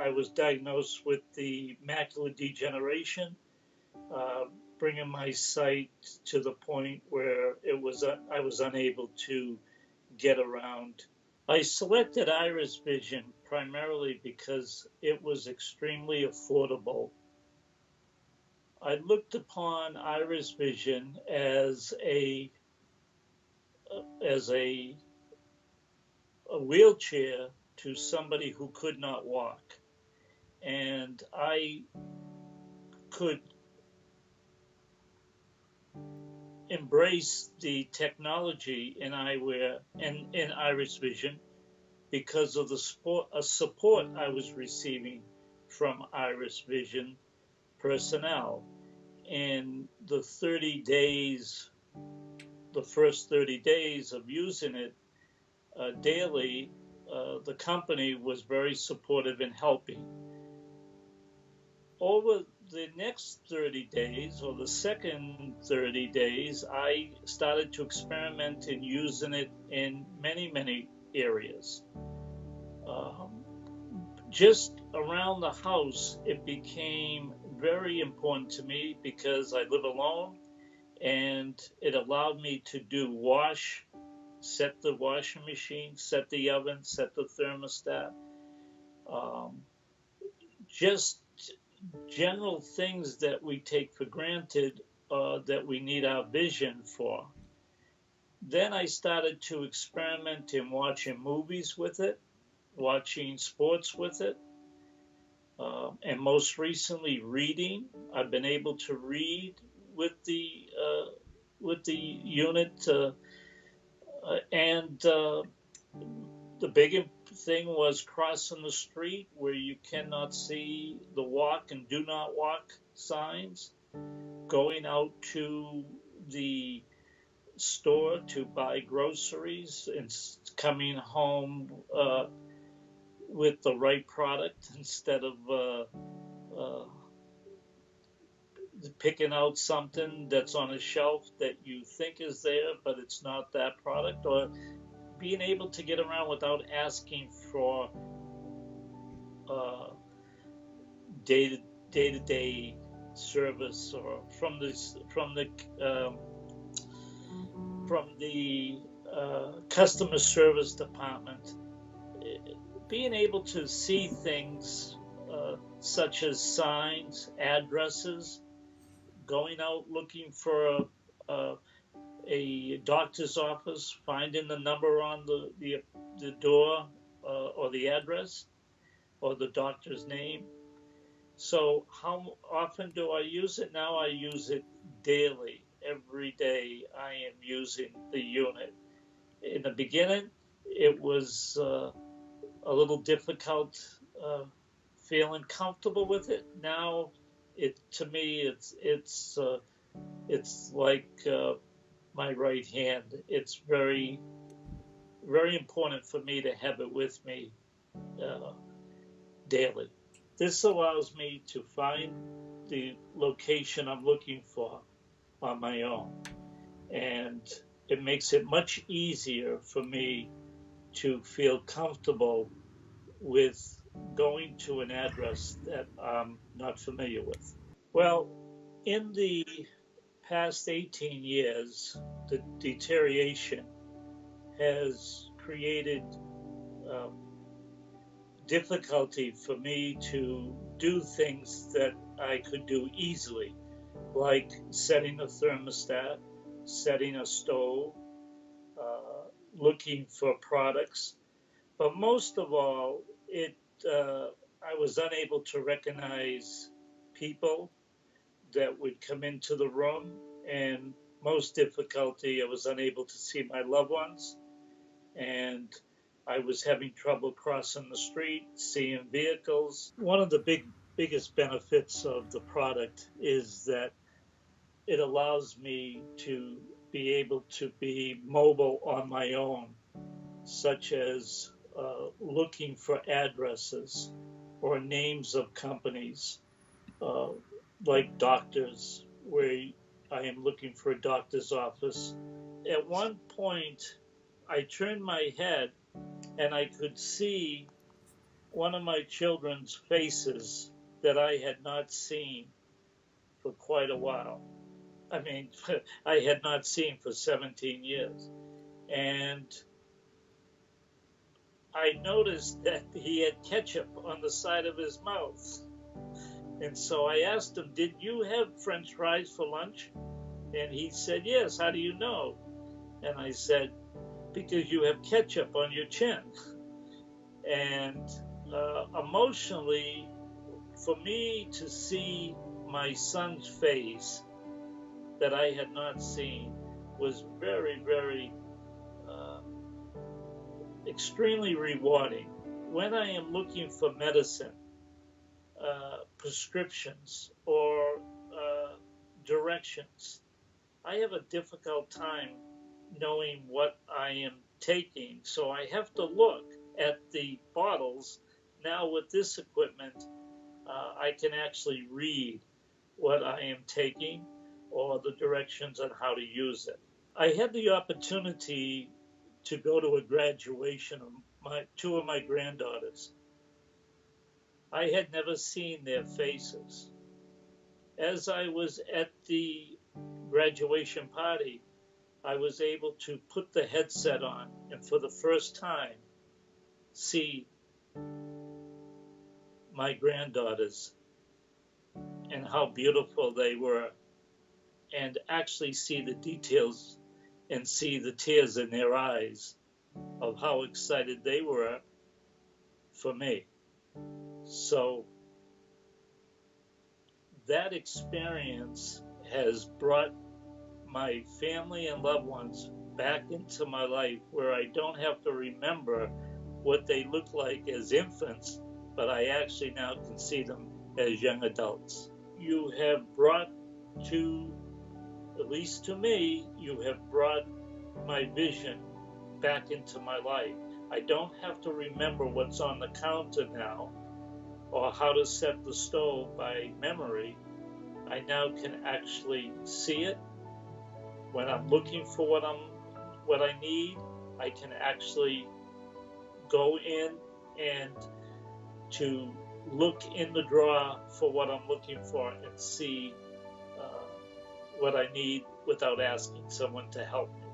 I was diagnosed with the macular degeneration, uh, bringing my sight to the point where I was unable to get around. I selected IrisVision primarily because it was extremely affordable. I looked upon IrisVision as a wheelchair to somebody who could not walk, and I could embrace the technology in eyewear and in IrisVision because of the support I was receiving from IrisVision personnel. In the first 30 days of using it daily, the company was very supportive in helping. Over the next 30 days, or the second 30 days, I started to experiment in using it in many, many areas. Just around the house, it became very important to me because I live alone, and it allowed me to set the washing machine, set the oven, set the thermostat, just general things that we take for granted that we need our vision for. Then I started to experiment in watching movies with it, watching sports with it, and most recently reading. I've been able to read with the unit, and the big thing was crossing the street where you cannot see the walk and do not walk signs, going out to the store to buy groceries and coming home with the right product instead of picking out something that's on a shelf that you think is there but it's not that product, or being able to get around without asking for day-to-day service, or from the customer service department. Being able to see things such as signs, addresses, going out looking for a doctor's office, finding the number on the door, or the address, or the doctor's name. So how often do I use it now? I use it daily. Every day I am using the unit. In the beginning, it was a little difficult feeling comfortable with it. Now, to me, it's like my right hand. It's very, very important for me to have it with me daily. This allows me to find the location I'm looking for on my own, and it makes it much easier for me to feel comfortable with going to an address that I'm not familiar with. Well, in the past 18 years, the deterioration has created difficulty for me to do things that I could do easily, like setting a thermostat, setting a stove, looking for products. But most of all, I was unable to recognize people that would come into the room, and most difficulty, I was unable to see my loved ones, and I was having trouble crossing the street, seeing vehicles. One of the biggest benefits of the product is that it allows me to be able to be mobile on my own, such as looking for addresses or names of companies, like doctors, where I am looking for a doctor's office. At one point, I turned my head and I could see one of my children's faces that I had not seen for quite a while. I mean, I had not seen for 17 years. And I noticed that he had ketchup on the side of his mouth. And so I asked him, "Did you have French fries for lunch?" And he said, "Yes." "How do you know?" And I said, "Because you have ketchup on your chin." And emotionally, for me to see my son's face that I had not seen was very, very extremely rewarding. When I am looking for medicine, prescriptions, or directions, I have a difficult time knowing what I am taking. So I have to look at the bottles. Now with this equipment, I can actually read what I am taking or the directions on how to use it. I had the opportunity to go to a graduation of two of my granddaughters. I had never seen their faces. As I was at the graduation party, I was able to put the headset on and for the first time see my granddaughters and how beautiful they were, and actually see the details and see the tears in their eyes of how excited they were for me. So that experience has brought my family and loved ones back into my life, where I don't have to remember what they look like as infants, but I actually now can see them as young adults. You have brought to, at least to me, you have brought my vision back into my life. I don't have to remember what's on the counter now or how to set the stove by memory. I now can actually see it. When I'm looking for what I need, I can actually go in and to look in the drawer for what I'm looking for and see what I need without asking someone to help me.